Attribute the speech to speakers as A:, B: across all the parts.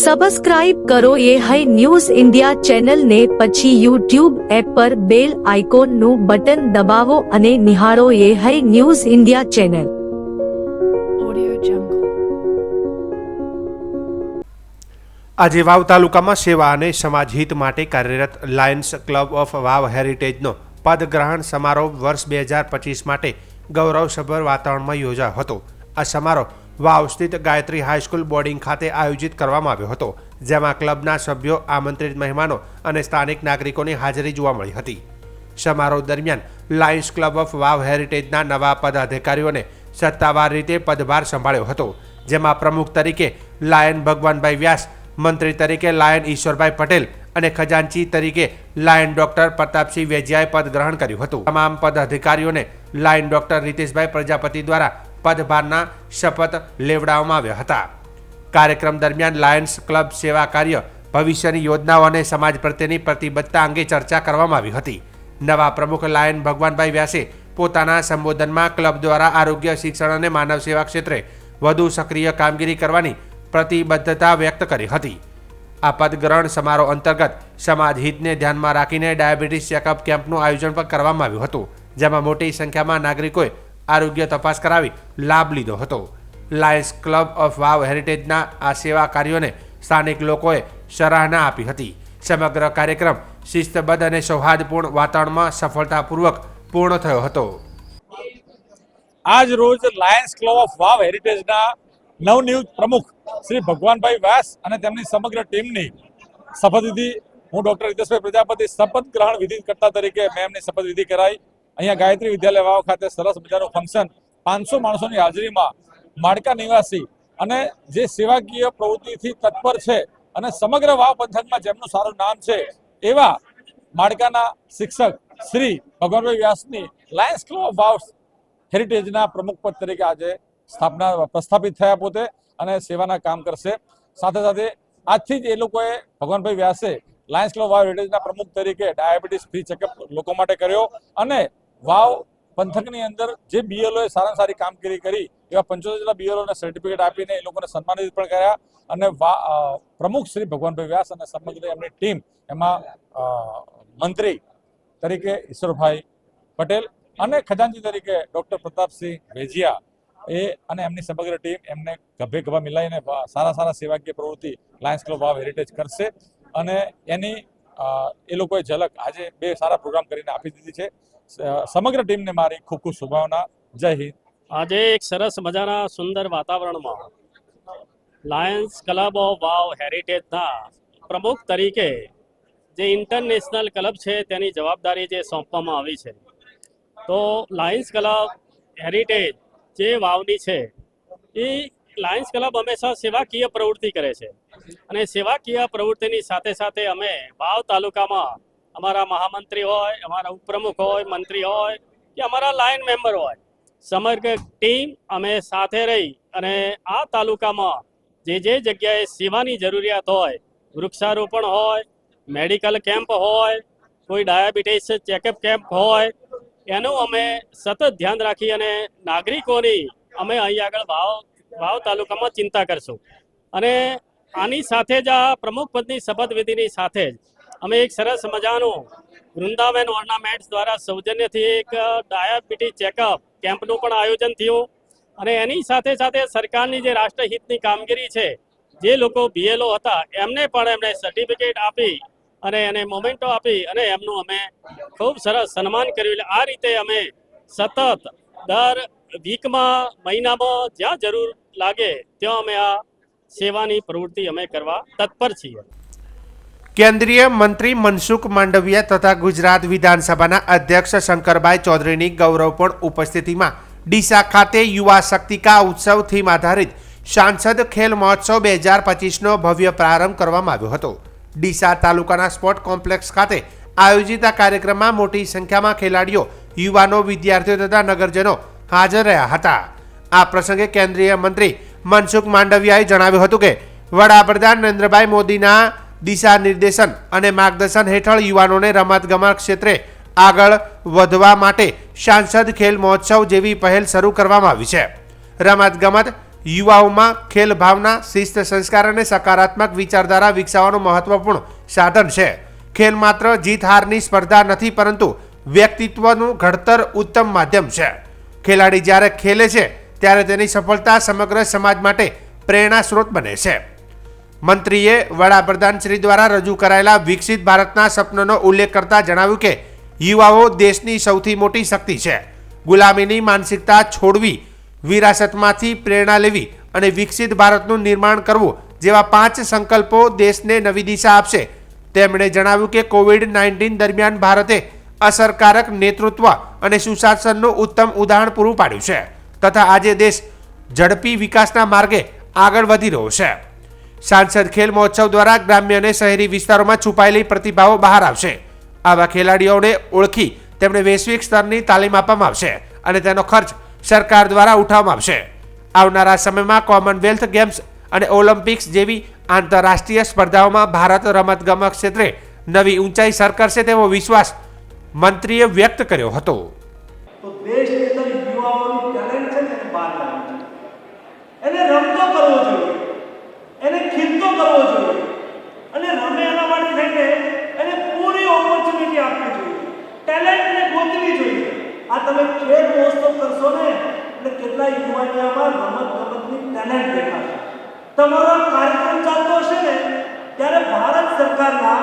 A: Subscribe કરો એ high news India ચેનલને, પછી યુટ્યુબ એપ પર બેલ આઇકોનનું બટન દબાવો અને નિહાળો એ હાઈ ન્યૂઝ ઇન્ડિયા ચેનલ.
B: આજે વાવ તાલુકામાં સેવા અને સમાજ હિત માટે કાર્યરત લાયન્સ ક્લબ ઓફ વાવ હેરિટેજનો પદગ્રહણ સમારોહ વર્ષ 2025 માટે ગૌરવસભર વાતાવરણમાં યોજાયો હતો. આ સમારોહ વાવ સ્થિત ગાયત્રી હાઈસ્કૂલ બોર્ડિંગ ખાતે આયોજિત કરવામાં આવ્યો હતો, જેમાં ક્લબના સભ્યો, આમંત્રિત મહેમાનો અને સ્થાનિક નાગરિકોની હાજરી જોવા મળી હતી. સમારોહ દરમિયાન લાયન્સ ક્લબ ઓફ વાવ હેરિટેજના નવા પદાધિકારીઓને સત્તાવાર રીતે પદભાર સંભાળ્યો હતો, જેમાં પ્રમુખ તરીકે લાયન ભગવાનભાઈ વ્યાસ, મંત્રી તરીકે લાયન ઈશ્વરભાઈ પટેલ અને ખજાનચી તરીકે લાયન ડોક્ટર પ્રતાપસિંહ વેજિયાએ પદ ગ્રહણ કર્યું હતું. તમામ પદાધિકારીઓને લાયન ડોક્ટર રીતેશભાઈ પ્રજાપતિ દ્વારા પદભારના શપથ લેવડાવવામાં આવ્યા હતા. કાર્યક્રમ દરમિયાન લાયન્સ ક્લબ સેવા કાર્ય, ભવિષ્યની યોજનાઓ અને સમાજ પ્રત્યેની પ્રતિબદ્ધતા અંગે ચર્ચા કરવામાં આવી હતી. નવા પ્રમુખ લાયન ભગવાનભાઈ વ્યાસે પોતાના સંબોધનમાં ક્લબ દ્વારા આરોગ્ય, શિક્ષણ અને માનવ સેવા ક્ષેત્રે વધુ સક્રિય કામગીરી કરવાની પ્રતિબદ્ધતા વ્યક્ત કરી હતી. આ પદગ્રહણ સમારોહ અંતર્ગત સમાજ હિતને ધ્યાનમાં રાખીને ડાયાબિટીસ ચેકઅપ કેમ્પનું આયોજન પણ કરવામાં આવ્યું હતું, જેમાં મોટી સંખ્યામાં નાગરિકોએ આરોગ્ય તપાસ કરાવી લાભ લીધો હતો. લાયન્સ ક્લબ ઓફ વાવ હેરિટેજના આ સેવા કાર્યોને સ્થાનિક લોકોએ સરાહના આપી હતી. સમગ્ર કાર્યક્રમ શિસ્તબદ્ધ અને સૌહાર્દપૂર્ણ વાતાવરણમાં સફળતાપૂર્વક પૂર્ણ થયો હતો.
C: આજ રોજ લાયન્સ ક્લબ ઓફ વાવ હેરિટેજના નવનિયુક્ત પ્રમુખ શ્રી ભગવાનભાઈ વ્યાસ અને તેમની સમગ્ર ટીમની શપથવિધિ, હું ડોક્ટર રીતેશભાઈ પ્રજાપતિ શપથ ગ્રહણ વિધિ કરતા તરીકે મેં એમની શપથવિધિ કરાઈ. અહીંયા ગાયત્રી વિદ્યાલય વાવ ખાતે સરસ મજાનું ફંક્શન 500 માણસોની હાજરીમાં માડકા નિવાસી અને જે સેવાકીય પ્રવૃત્તિથી તત્પર છે અને સમગ્ર વાવ પંથકમાં જેમનું સારું નામ છે એવા માડકાના શિક્ષક શ્રી ભગવાનભાઈ વ્યાસની લાયન્સ ક્લબ ઓફ વાવ હેરિટેજના પ્રમુખ પદ તરીકે આજે પ્રસ્થાપિત થયા પોતે અને સેવાના કામ કરશે. સાથે સાથે આજથી જ એ લોકોએ ભગવાનભાઈ વ્યાસે લાયન્સ ક્લબ વાવ હેરિટેજના પ્રમુખ તરીકે ડાયાબિટીસ ફ્રી ચેકઅપ લોકો માટે કર્યો અને વાવ પંથકની અંદર જે બીએલઓએ સારામાં સારી કામગીરી કરી એવા 75 જેટલા બીએલઓને સર્ટિફિકેટ આપીને એ લોકોને સન્માનિત પણ કર્યા. અને પ્રમુખ શ્રી ભગવાનભાઈ વ્યાસ અને સમગ્ર એમની ટીમ, એમાં મંત્રી તરીકે ઈશ્વરભાઈ પટેલ અને ખજાનચી તરીકે ડોક્ટર પ્રતાપસિંહ વેજિયા અને એમની સમગ્ર ટીમ એમને ગભે ગભા મિલાઈને સારા સેવાકીય પ્રવૃત્તિ લાયન્સ ક્લબ વાવ હેરિટેજ કરશે અને એની એ લોકોએ ઝલક આજે 2 સારા પ્રોગ્રામ કરીને આપી દીધી છે. સમગ્ર ટીમને મારી ખૂબ ખૂબ શુભકામના. જય હિન્દ.
D: આજે એક સરસ મજાના સુંદર વાતાવરણમાં લાયન્સ ક્લબ ઓફ વાવ હેરિટેજના પ્રમુખ તરીકે જે ઇન્ટરનેશનલ ક્લબ છે તેની જવાબદારી જે સોંપવામાં આવી છે, તો લાયન્સ ક્લબ હેરિટેજ જે વાવની છે એ લાયન્સ ક્લબ હંમેશા સેવાકીય પ્રવૃત્તિ કરે છે અને સેવાકીય પ્રવૃત્તિની સાથે સાથે અમે વાવ તાલુકામાં અમારા મહામંત્રી હોય, અમારા ઉપપ્રમુખ હોય, મંત્રી હોય કે અમારા લાયન મેમ્બર હોય, સમગ્ર ટીમ અમે સાથે રહી અને આ તાલુકામાં જે જગ્યાએ સેવાની જરૂરિયાત હોય, વૃક્ષારોપણ હોય, મેડિકલ કેમ્પ હોય, કોઈ ડાયાબિટીસ ચેકઅપ કેમ્પ હોય, એનું અમે સતત ધ્યાન રાખી અને નાગરિકોની અમે અહીં આગળ વાવ તાલુકામાં ચિંતા કરશું. અને આની સાથે જ આ પ્રમુખ પદની શપથવિધિની સાથે જ અમે એક સરસ મજાનું વૃંદાવન ઓર્નામેન્ટ્સ દ્વારા સૌજન્યથી એક ડાયાબિટીસ ચેકઅપ કેમ્પનું પણ આયોજન થયું અને એની સાથે સાથે સરકારની જે રાષ્ટ્રહિતની કામગીરી છે, જે લોકો બીએલઓ હતા એમને પણ એમણે સર્ટિફિકેટ આપી અને એને મોમેન્ટો આપી અને એમનું અમે ખૂબ સરસ સન્માન કર્યું. આ રીતે અમે સતત દર વીકમાં, મહિનામાં જ્યાં જરૂર લાગે ત્યાં અમે આ સેવાની પ્રવૃત્તિ અમે કરવા તત્પર છીએ.
B: કેન્દ્રીય મંત્રી મનસુખ માંડવિયા તથા ગુજરાત વિધાનસભાના અધ્યક્ષ શંકરભાઈ ચૌધરીની ગૌરવપૂર્ણ ઉપસ્થિતિમાં ડીસા ખાતે યુવા શક્તિકા ઉત્સવ થીમ આધારિત સાંસદ ખેલ મહોત્સવ 2025નો ભવ્ય પ્રારંભ કરવામાં આવ્યો હતો. ડીસા તાલુકાના સ્પોર્ટ કોમ્પ્લેક્સ ખાતે આયોજિત આ કાર્યક્રમમાં મોટી સંખ્યામાં ખેલાડીઓ, યુવાનો, વિદ્યાર્થીઓ તથા નગરજનો હાજર રહ્યા હતા. આ પ્રસંગે કેન્દ્રીય મંત્રી મનસુખ માંડવિયાએ જણાવ્યું હતું કે વડાપ્રધાન નરેન્દ્રભાઈ મોદીના દિશા નિર્દેશન અને માર્ગદર્શન હેઠળ યુવાનોને રમતગમત ક્ષેત્રે આગળ વધવા માટે સાંસદ ખેલ મહોત્સવ જેવી પહેલ શરૂ કરવામાં આવી છે. રમતગમત યુવાઓમાં ખેલ ભાવના, શિસ્ત, સંસ્કાર અને સકારાત્મક વિચારધારા વિકસાવવાનું મહત્વપૂર્ણ સાધન છે. ખેલ માત્ર જીત હારની સ્પર્ધા નથી, પરંતુ વ્યક્તિત્વનું ઘડતર ઉત્તમ માધ્યમ છે. ખેલાડી જ્યારે ખેલે છે ત્યારે તેની સફળતા સમગ્ર સમાજ માટે પ્રેરણા સ્ત્રોત બને છે. મંત્રીએ વડાપ્રધાન શ્રી દ્વારા રજૂ કરાયેલા વિકસિત ભારતના સપનાનો ઉલ્લેખ કરતા જણાવ્યું કે યુવાઓ દેશની સૌથી મોટી શક્તિ છે. ગુલામીની માનસિકતા છોડવી, વિરાસતમાંથી પ્રેરણા લેવી અને વિકસિત ભારતનું નિર્માણ કરવું જેવા 5 સંકલ્પો દેશને નવી દિશા આપશે. તેમણે જણાવ્યું કે કોવિડ-19 દરમિયાન ભારતે અસરકારક નેતૃત્વ અને સુશાસનનું ઉત્તમ ઉદાહરણ પૂરું પાડ્યું છે તથા આજે દેશ ઝડપી વિકાસના માર્ગે આગળ વધી રહ્યો છે. સાંસદ ખેલ મહોત્સવ દ્વારા ગ્રામ્ય અને શહેરી વિસ્તારોમાં છુપાયેલી પ્રતિભાઓ બહાર આવશે. આવા ખેલાડીઓને ઓળખી તેમને વૈશ્વિક સ્તરની તાલીમ આપવામાં આવશે અને તેનો ખર્ચ સરકાર દ્વારા ઉઠાવવામાં આવશે. આવનારા સમયમાં કોમનવેલ્થ ગેમ્સ અને ઓલિમ્પિક્સ જેવી આંતરરાષ્ટ્રીય સ્પર્ધાઓમાં ભારત રમતગમત ક્ષેત્રે નવી ઊંચાઈ સર કરશે તેવો વિશ્વાસ મંત્રીએ વ્યક્ત કર્યો હતો.
E: તો દેશની અંદર યુવાઓનું ટેલેન્ટ છે ને એને બહાર લાવવું જોઈએ, એને રમતો કરવો જોઈએ, એને ખીલતો કરવો જોઈએ અને રમે એના માટે થઈને એને પૂરી ઓપોર્ચ્યુનિટી આપવી જોઈએ, ટેલેન્ટને ગોતવી જોઈએ. આ તમે ખેલ મહોત્સવ કરશો ને એટલે કેટલા યુવાનીઓમાં રમતગમતની ટેલેન્ટ દેખાશે. તમારો કાર્યક્રમ ચાલતો હશે ને ત્યારે ભારત સરકારના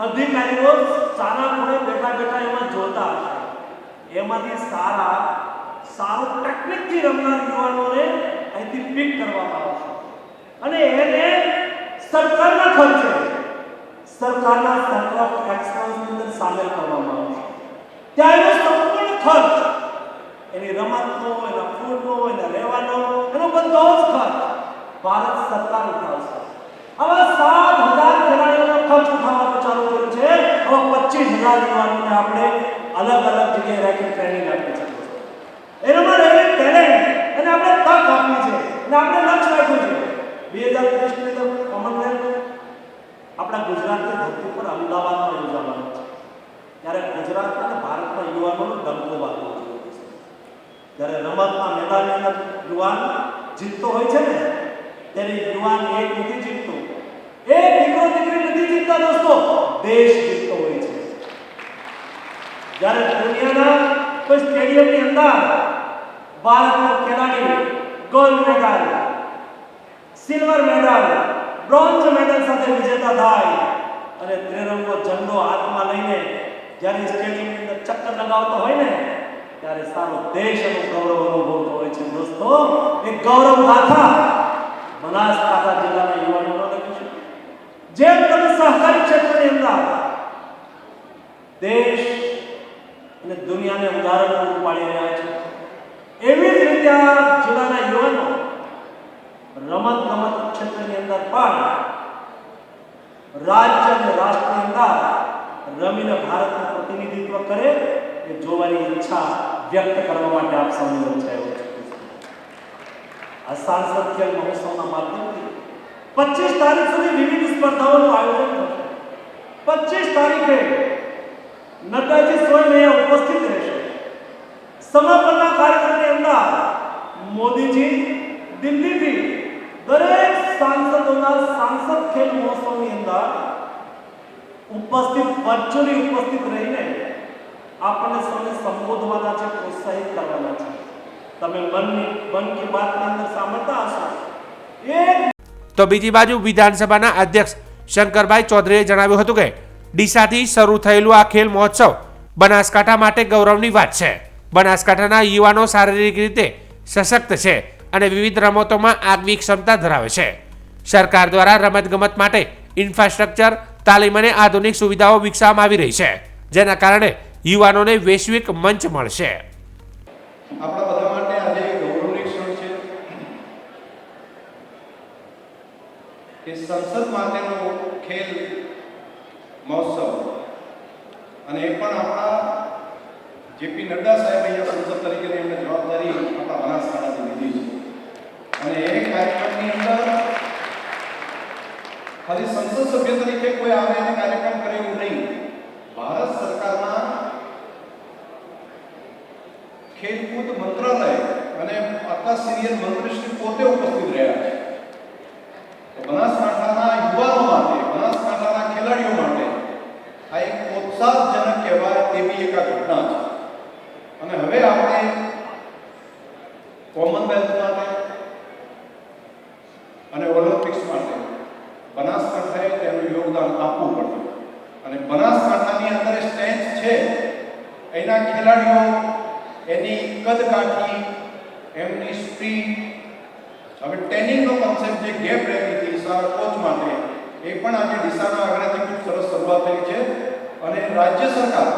E: અધિકારીઓ સારા ખૂણે બેઠા બેઠા એમાં જોતા હશે. એમાંથી સારું ટેકનિકથી રમનાર યુવાનોને અહીંથી પિક કરવામાં આવશે અને એને સરકારના ખર્ચે સરકારના સેન્ટર ઓફ એક્સલન્સની અંદર સામેલ કરવામાં આવશે. ત્યાં એનો સંપૂર્ણ ખર્ચ, એની રમતનો, એના ફૂડનો, એના રહેવાનો, એનો બધો જ ખર્ચ ભારત સરકાર ઉઠાવશે. આવા 7,000 ખેલાડીઓનો ખર્ચ ઉઠાવવાનું ચાલુ કર્યું છે. હવે 25,000 યુવાનોને આપણે અલગ અલગ જગ્યાએ રાખી ટ્રેનિંગ આપી છે. એનામાં રહેલી ટેલેન્ટ અને આપણે તક આપી છે અને આપણે લક્ષ્ય રાખ્યું છે 2030ની અંદર કોમનવેલ્થ આપણા ગુજરાતની ધરતી પર અમદાવાદમાં યોજાવાનો છે. ત્યારે ગુજરાતના અને ભારતના યુવાનોનો ડંકો વાગવો જોઈએ. જ્યારે રમતના મેદાનની અંદર યુવાન જીતતો હોય છે ને ત્યારે યુવાન એક નથી જીતતો, એક દીકરો દીકરી નથી જીતતા દોસ્તો, દેશ જીતતો હોય છે. જ્યારે દુનિયાના કોઈ સ્ટેડિયમની અંદર ભારતનો ખેલાડી gold medal, silver medal, bronze medal સાથે વિજેતા થાય અને ત્રિરંગો ઝંડો હાથમાં લઈને જ્યારે સ્ટેડિયમની અંદર ચક્કર લગાવતો હોય ને ત્યારે સારો દેશ એનો ગૌરવ અનુભવતો હોય છે. દોસ્તો, એ ગૌરવ ગાથા બનાસકાંઠા જિલ્લાના યુવાનોને લખ્યું છે. જેમ તમે સહકારી ક્ષેત્રની અંદર દેશ અને દુનિયાને ઉદાહરણ પૂરું પાડી રહ્યા છે, એવી જ રીતે આ જિલ્લાના યુવાનો રમત ક્ષેત્રની અંદર પણ રાજ્ય અને રાષ્ટ્રની અંદર રમીને ભારતનું પ્રતિનિધિત્વ કરે એ જોવાની ઈચ્છા વ્યક્ત કરવા માટે આપ સૌની વચ્ચે આવ્યો છું. આ સાંસદ ખેલ મહોત્સવના માધ્યમથી 25 તારીખ સુધી વિવિધ સ્પર્ધાઓનું આયોજન થશે. 25 તારીખે નડ્ડાજી સ્વયં અહીંયા ઉપસ્થિત રહેશે. સમાપનના કાર્યક્રમની અંદર મોદીજી દિલ્હીથી દરેક સાંસદોના સાંસદ ખેલ મહોત્સવની અંદર વર્ચ્યુઅલી ઉપસ્થિત રહીને આપણને સૌને સંબોધવાના છે, પ્રોત્સાહિત કરવાના છે. તમે મન કી બાતની અંદર સાંભળતા હશો.
B: તો બીજી બાજુ વિધાનસભાના અધ્યક્ષ શંકરભાઈ ચૌધરીએ જણાવ્યું હતું કે ડીસાથી શરૂ થયેલું આ ખેલ મહોત્સવ બનાસકાંઠા માટે ગૌરવની વાત છે. બનાસકાંઠાના યુવાનો શારીરિક રીતે સશક્ત છે અને વિવિધ રમતોમાં આગવી ક્ષમતા ધરાવે છે. સરકાર દ્વારા રમતગમત માટે ઇન્ફ્રાસ્ટ્રક્ચર, તાલીમ અને આધુનિક સુવિધાઓ વિકસાવવામાં આવી રહી છે, જેના કારણે યુવાનોને વૈશ્વિક મંચ મળશે.
F: આપણા બધા માટે આજે ગૌરવની ક્ષણ છે કે સંસદ માટેનો ખેલ મહોત્સવ અને એ પણ આપણા જેપી નડ્ડા સાહેબ અહીંયા સંસદ તરીકેની એમને જવાબદારી આપણા બનાસકાંઠાથી લીધી છે અને એ કાર્યક્રમની અંદર ખાલી સંસદ સભ્ય તરીકે કોઈ આવે અને કાર્યક્રમ કરે એવું નહીં. ભારત સરકારના ખેલકૂદ મંત્રાલય અને આટલા સિનિયર મંત્રીશ્રી પોતે ઉપસ્થિત રહ્યા છે. તો બનાસકાંઠાના યુવાનો માટે, બનાસકાંઠાના ખેલાડીઓ માટે આ એક પ્રોત્સાહજનક કહેવાય તેવી એક ઘટના છે. અને હવે આપણે કોમનવેલ્થ માટે અને ઓલિમ્પિક્સ માટે બનાસકાંઠાએ તેનું યોગદાન આપવું પડશે. અને બનાસકાંઠાની અંદર સ્ટ્રેન્થ છે, એના ખેલાડીઓ, એની કદકાઠી, એમની સ્પીડ, હવે ટ્રેનિંગનો કન્સેપ્ટ જે ગેપ રહેતી હતી સારા કોચ માટે, એ પણ આજે ડીસાના આગળથી ખૂબ સરસ શરૂઆત થઈ છે. અને રાજ્ય સરકાર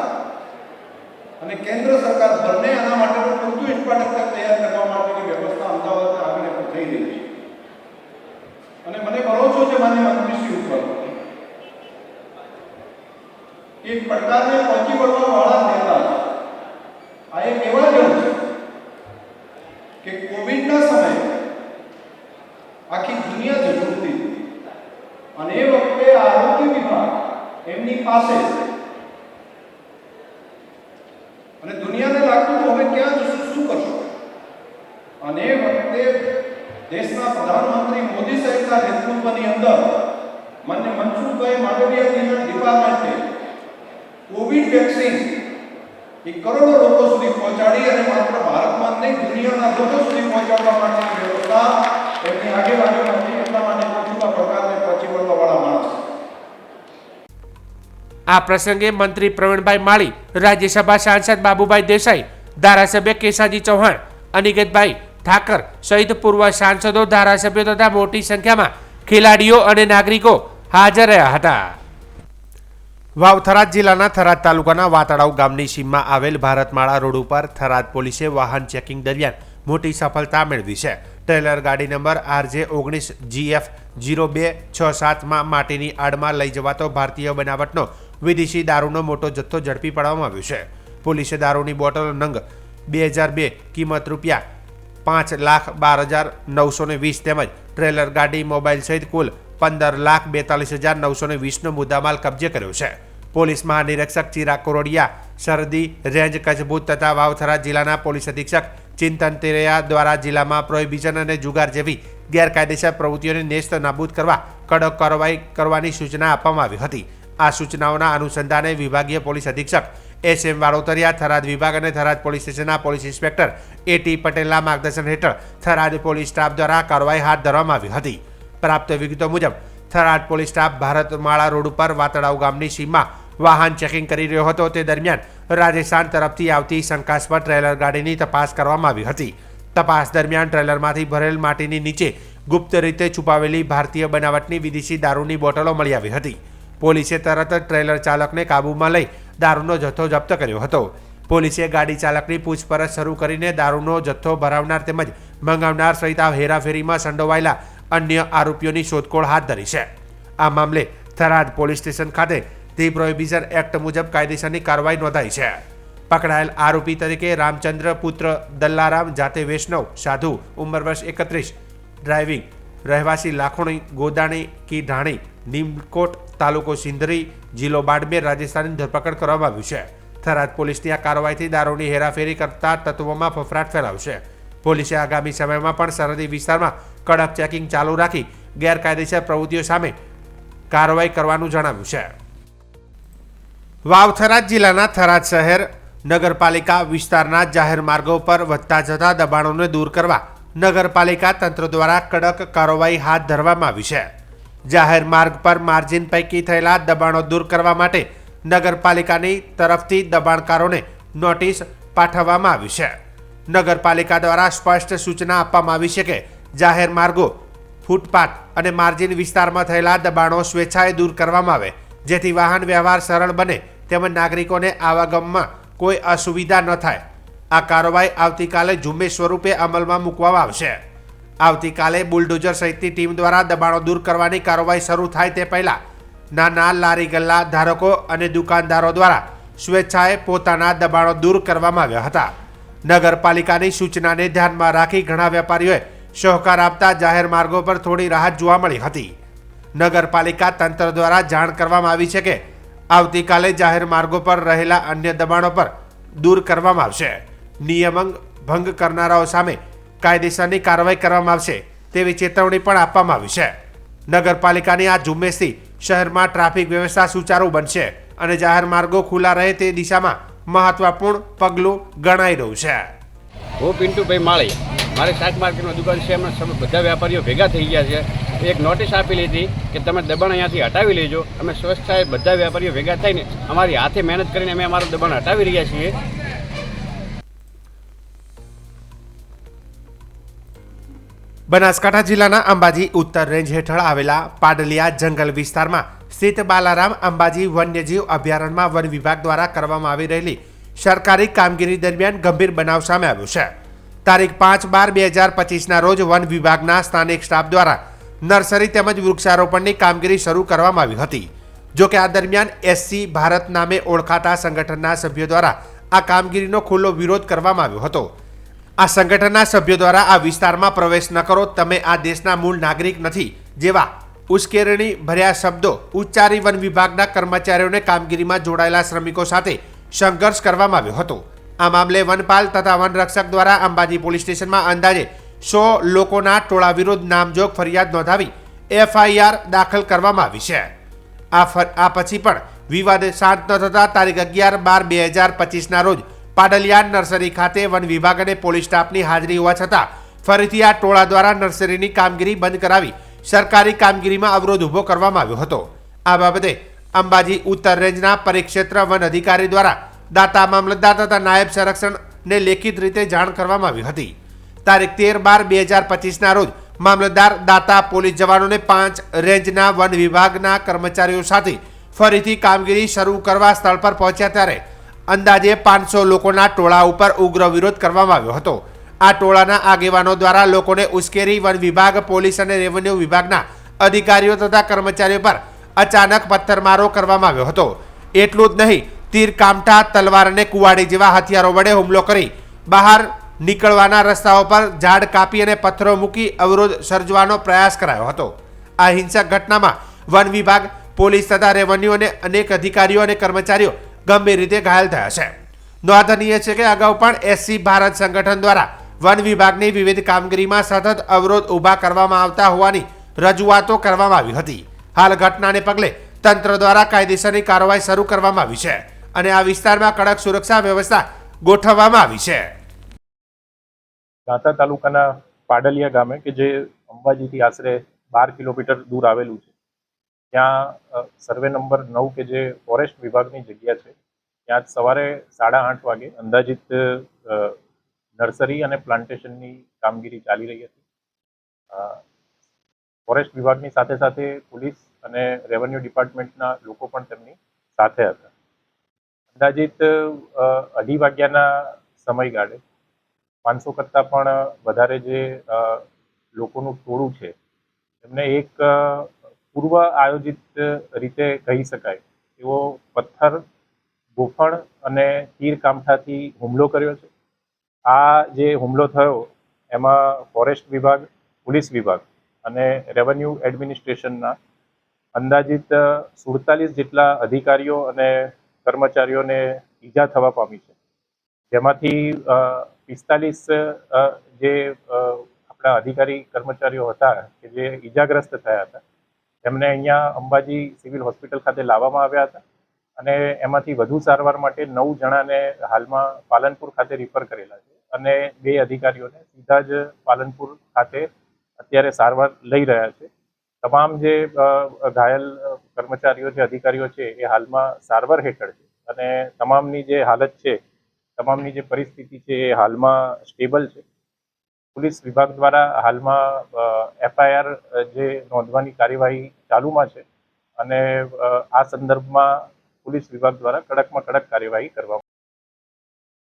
F: અને કેન્દ્ર સરકાર બંને આના માટેનું પૂરતું ઇન્ફ્રાસ્ટ્રક્ચર તૈયાર કરવા માટેની વ્યવસ્થા અમદાવાદના આગળ પણ થઈ રહી છે. અને મને ભરોસો છે માન્ય મંત્રીશ્રી ઉપર એક પડકારને પહોંચી વળવા વાળા નેતા છે. આ એક એવા જણ છે કે કોવિડના સમયે આખી દુનિયા ઝઝૂમતી હતી અને એ વખતે આરોગ્ય વિભાગ એમની પાસે અને દુનિયાને લાગતું હતું હવે ક્યાં જશું, શું કરશું. અને એ વખતે દેશના પ્રધાનમંત્રી મોદી સાહેબના નેતૃત્વની અંદર માન્ય મનસુખભાઈ માંડવિયાજીના ડિપાર્ટમેન્ટે કોવિડ વેક્સિન એ કરોડો લોકો સુધી પહોંચાડી અને માત્ર ભારતમાં નહીં દુનિયાના લોકો સુધી પહોંચાડવા માટેની વ્યવસ્થા એમની આગેવાનીમાં હતી. એટલા માટે મોટા પ્રકારને પહોંચી વળવાવાળા માણસ.
B: આ પ્રસંગે મંત્રી પ્રવીણભાઈ માળી, રાજ્યસભા સાંસદ બાબુભાઈ દેસાઈ, ધારાસભ્ય કેસાજી ચૌહાણ, અનિકેતભાઈ ઠાકર સહિત પૂર્વ સાંસદો, ધારાસભ્યો તથા મોટી સંખ્યામાં ખેલાડીઓ અને નાગરિકો હાજર રહ્યા હતા. વાવ થરાદ જિલ્લાના થરાદ તાલુકાના વાતડાવ ગામની સીમમાં આવેલ ભારતમાળા રોડ ઉપર થરાદ પોલીસે વાહન ચેકિંગ દરમિયાન મોટી સફળતા મેળવી છે. ટ્રેલર ગાડી નંબર RJ19GF0267માં માટીની આડમાં લઈ જવાતો ભારતીય બનાવટનો વિદેશી દારૂનો મોટો જથ્થો ઝડપી પાડવામાં આવ્યો છે. પોલીસે દારૂની બોટલ નંગ 2002 કિંમત ₹5,12,920 તેમજ ટ્રેલર ગાડી, મોબાઈલ સહિત કુલ ₹15,42,920નો મુદ્દામાલ કબજે કર્યો છે. પોલીસ મહાનિરીક્ષક ચિરાગ કોરોડિયા, સરહદી રેન્જ કચ્છ ભુજ તથા વાવ થરાદ જિલ્લાના પોલીસ અધિક્ષક ચિંતન તેરૈયા દ્વારા જિલ્લામાં પ્રોહિબિશન અને જુગાર જેવી ગેરકાયદેસર પ્રવૃત્તિઓને નેસ્ત નાબૂદ કરવા કડક કાર્યવાહી કરવાની સૂચના આપવામાં આવી હતી. આ સૂચનાઓના અનુસંધાને વિભાગીય પોલીસ અધિક્ષક SM વારોતરિયા, થરાદ વિભાગ અને થરાદ પોલીસ સ્ટેશનના પોલીસ ઇન્સ્પેક્ટર AT પટેલના માર્ગદર્શન હેઠળ થરાદ પોલીસ સ્ટાફ દ્વારા કાર્યવાહી હાથ ધરવામાં આવી હતી. પ્રાપ્ત વિગતો મુજબ Tharad police staff Bharatmala road ઉપર વાતડાવ ગામની સીમમાં વાહન ચેકિંગ કરી રહ્યો હતો. તે દરમિયાન રાજસ્થાન તરફથી આવતી શંકાસ્પદ ટ્રેલર ગાડીની તપાસ કરવામાં આવી હતી. તપાસ દરમિયાન ટ્રેલરમાંથી ભરેલ માટીની નીચે ગુપ્ત રીતે છુપાવેલી ભારતીય બનાવટની વિદેશી દારૂની બોટલો મળી આવી હતી. પોલીસે તરત જ ટ્રેલર ચાલકને કાબૂમાં લઈ દારૂનો જથ્થો જપ્ત કર્યો હતો. પોલીસે ગાડી ચાલકની પૂછપરછ શરૂ કરીને દારૂનો જથ્થો ભરાવનાર તેમજ મંગાવનાર સહિત આ હેરાફેરીમાં સંડોવાયેલા અન્ય આરોપીઓની શોધખોળ હાથ ધરી છે. આ મામલે થરાદ પોલીસ સ્ટેશન ખાતે ધી પ્રોહિબિશન એક્ટ મુજબ કાયદેસરની કાર્યવાહી નોંધાઈ છે. પકડાયેલ આરોપી તરીકે રામચંદ્ર પુત્ર દલ્લારામ, જાતે વૈષ્ણવ, સાધુ, ઉંમર વર્ષ 31, ડ્રાઇવિંગ, રહેવાસી લાખોણી, ગોદાણી કી ઢાણી, નીમકોટ, તાલુકો સિંધરી, જિલ્લો બાડમેર, રાજસ્થાનની ધરપકડ કરવામાં આવ્યું છે. થરાદ પોલીસની આ કાર્યવાહીથી દારૂની હેરાફેરી કરતા તત્વોમાં ફફડાટ ફેલાવશે. પોલીસે આગામી સમયમાં પણ સરહદી વિસ્તારમાં કડક ચેકિંગ ચાલુ રાખી ગેરકાયદેસર પ્રવૃત્તિઓ સામે કાર્યવાહી કરવાનું જણાવ્યું છે. વાવ થરાદ જિલ્લાના થરાદ શહેર નગરપાલિકા વિસ્તારના જાહેર માર્ગો પર વધતા જતા દબાણોને દૂર કરવા નગરપાલિકા તંત્ર દ્વારા કડક કાર્યવાહી હાથ ધરવામાં આવી છે. જાહેર માર્ગ પર માર્જિન પૈકી થયેલા દબાણો દૂર કરવા માટે નગરપાલિકાની તરફથી દબાણકારોને નોટિસ પાઠવવામાં આવી છે. નગરપાલિકા દ્વારા સ્પષ્ટ સૂચના આપવામાં આવી છે કે જાહેર માર્ગો, ફૂટપાથ અને માર્જિન વિસ્તારમાં થયેલા દબાણો સ્વેચ્છાએ દૂર કરવામાં આવે, જેથી વાહન વ્યવહાર સરળ બને તેમજ નાગરિકોને આવાગમનમાં કોઈ અસુવિધા ન થાય. આ કાર્યવાહી આવતીકાલે ઝુંબેશ સ્વરૂપે અમલમાં મૂકવામાં આવશે. આવતીકાલે બુલડોઝર સહિતની ટીમ દ્વારા દબાણો દૂર કરવાની કાર્યવાહી શરૂ થાય તે પહેલાં નાના લારી ગલ્લા ધારકો અને દુકાનદારો દ્વારા સ્વેચ્છાએ પોતાના દબાણો દૂર કરવામાં આવ્યા હતા. નગરપાલિકાની સૂચનાને ધ્યાનમાં રાખી ઘણા વેપારીઓએ સહકાર આપતા જાહેર માર્ગો પર થોડી રાહત જોવા મળી હતી. નગરપાલિકા તંત્ર દ્વારા જાણ કરવામાં આવી છે કે આવતીકાલે જાહેર માર્ગો પર રહેલા અન્ય દબાણો પર દૂર કરવામાં આવશે. નિયમ ભંગ કરનારાઓ સામે કાયદેસરની કાર્યવાહી કરવામાં આવશે તેવી ચેતવણી પણ આપવામાં આવી છે. નગરપાલિકાની આ ઝુંબેશથી શહેરમાં ટ્રાફિક વ્યવસ્થા સુચારુ બનશે અને જાહેર માર્ગો ખુલ્લા રહે તે દિશામાં મહત્વપૂર્ણ પગલું ગણાઈ રહ્યું છે.
G: હું પિન્ટુભાઈ માળી, મારી શાક માર્કેટની દુકાન છે. એમાં બધા વેપારીઓ ભેગા થઈ ગયા છે. એક નોટિસ આપેલી હતી કે તમે દબાણ અહીંયાથી હટાવી લેજો. અમે સ્વચ્છતાએ બધા વેપારીઓ ભેગા થઈને અમારી હાથે મહેનત કરીને અમે અમારું દબાણ હટાવી રહ્યા છીએ.
B: બનાસકાંઠા જિલ્લાના અંબાજી ઉત્તર રેન્જ હેઠળ આવેલા પાડલિયા જંગલ વિસ્તારમાં સ્થિત બાલારામ અંબાજી વન્યજીવ અભયારણ્યમાં વન વિભાગ દ્વારા કરવામાં આવી રહેલી સરકારી કામગીરી દરમિયાન ગંભીર બનાવ સામે આવ્યો છે. તારીખ 5/12/2025ના રોજ વન વિભાગના સ્થાનિક સ્ટાફ દ્વારા નર્સરી તેમજ વૃક્ષારોપણની કામગીરી શરૂ કરવામાં આવી હતી. જોકે આ દરમિયાન એસસી ભારત નામે ઓળખાતા સંગઠનના સભ્યો દ્વારા આ કામગીરીનો ખુલ્લો વિરોધ કરવામાં આવ્યો હતો. આ સંગઠનના સભ્યો દ્વારા આ વિસ્તારમાં પ્રવેશ ન કરો, તમે આ દેશના મૂળ નાગરિક નથી જેવા ઉશ્કેરણી ભર્યા શબ્દો ઉચ્ચારી વન વિભાગના કર્મચારીઓને કામગીરીમાં જોડાયેલા શ્રમિકો સાથે સંઘર્ષ કરવામાં આવ્યો હતો. આ મામલે વનપાલ તથા વનરક્ષક દ્વારા અંબાજી પોલીસ સ્ટેશનમાં અંદાજે 100 લોકોના ટોળા વિરુદ્ધ નામજોગ ફરિયાદ નોંધાવી FIR દાખલ કરવામાં આવી છે. આ પછી પણ વિવાદ શાંત ન થતા તારીખ 11/12/2025ના રોજ પાડલિયા નર્સરી ખાતે વન વિભાગ અને પોલીસ સ્ટાફની હાજરી હોવા છતાં ફરીથી આ ટોળા દ્વારા નર્સરીની કામગીરી બંધ કરાવી સરકારી કામગીરીમાં અવરોધ ઊભો કરવામાં આવ્યો હતો. આ બાબતે અંબાજી ઉત્તર રેન્જના પરિક્ષેત્ર વન અધિકારી દ્વારા દાતા મામલતદાર તથા નાયબ સંરક્ષણને લેખિત રીતે જાણ કરવામાં આવી હતી. તારીખ 13/12/2025ના રોજ મામલતદાર, દાતા, પોલીસ જવાનોને 5 રેન્જના વન વિભાગના કર્મચારીઓ સાથે ફરીથી કામગીરી શરૂ કરવા સ્થળ પર પહોંચ્યા ત્યારે અંદાજે 500 લોકોના ટોળા ઉપર ઉગ્ર વિરોધ કરવામાં આવ્યો હતો. આ ટોળાના આગેવાનો દ્વારા લોકોને ઉશ્કેરી વન વિભાગ, પોલીસ અને રેવન્યુ વિભાગના અધિકારીઓ તથા કર્મચારીઓ પર અચાનક પથ્થરમારો કરવામાં આવ્યો હતો. એટલું જ નહીં, તીર, કામઠા, તલવાર અને કુવાડી જેવા હથિયારો વડે હુમલો કરી બહાર નીકળવાના રસ્તાઓ પર ઝાડ કાપી અને પથ્થરો મૂકી અવરોધ સર્જવાનો પ્રયાસ કરાયો હતો. આ હિંસક ઘટનામાં વન વિભાગ, પોલીસ તથા રેવન્યુ અને અનેક અધિકારીઓ અને કર્મચારીઓ ગંભીર રીતે ઘાયલ થયા છે. નોંધનીય છે કે અગાઉ પણ એસસી ભારત સંગઠન દ્વારા વન વિભાગની વિવિધ કામગીરીમાં સતત અવરોધ ઊભા કરવામાં આવતા હોવાની રજૂઆતો કરવામાં આવી હતી. હાલ ઘટનાને પગલે તંત્ર દ્વારા કાયદેસરની કાર્યવાહી શરૂ કરવામાં આવી છે અને આ વિસ્તારમાં કડક સુરક્ષા વ્યવસ્થા ગોઠવવામાં આવી છે.
H: દાંતા તાલુકાના પાડલિયા ગામે કે જે અંબાજીથી આશરે 12 કિલોમીટર દૂર આવેલું છે, ત્યાં સર્વે નંબર 9 કે જે ફોરેસ્ટ વિભાગની જગ્યા છે, ત્યાં સવારે 8:30 વાગે અંદાજિત નર્સરી અને પ્લાન્ટેશનની કામગીરી ચાલી રહી હતી. ફોરેસ્ટ વિભાગની સાથે સાથે પોલીસ અને રેવન્યુ ડિપાર્ટમેન્ટના લોકો પણ તેમની સાથે હતા. અંદાજિત 2:30 વાગ્યાના સમયગાળે 500 કરતાં પણ વધારે જે લોકોનું ટોળું છે એમને એક પૂર્વ આયોજિત રીતે કહી શકાય એવો પથ્થર, ગોફણ અને તીર કામઠાથી હુમલો કર્યો છે. આ જે હુમલો થયો એમાં ફોરેસ્ટ વિભાગ, પોલીસ વિભાગ અને રેવન્યુ એડમિનિસ્ટ્રેશનના અંદાજિત 47 જેટલા અધિકારીઓ અને કર્મચારીઓને ઈજા થવા પામી છે, જેમાંથી 45 જે આપણા અધિકારી કર્મચારીઓ હતા કે જે ઈજાગ્રસ્ત થયા હતા એમને અહીંયા અંબાજી સિવિલ હોસ્પિટલ ખાતે લાવવામાં આવ્યા હતા અને એમાંથી વધુ સારવાર માટે 9 જણાને હાલમાં પાલનપુર ખાતે રિફર કરેલા છે અને 2 અધિકારીઓને સીધા જ પાલનપુર ખાતે અત્યારે સારવાર લઈ રહ્યા છે. તમામ જે ઘાયલ કર્મચારીઓ છે, અધિકારીઓ છે એ હાલમાં સારવાર હેઠળ છે અને તમામની જે હાલત છે, તમામની જે પરિસ્થિતિ છે એ હાલમાં સ્ટેબલ છે. પોલીસ વિભાગ દ્વારા હાલમાં FIR જે નોંધવાની કાર્યવાહી ચાલુમાં છે અને આ સંદર્ભમાં પોલીસ વિભાગ દ્વારા કડકમાં કડક કાર્યવાહી કરવામાં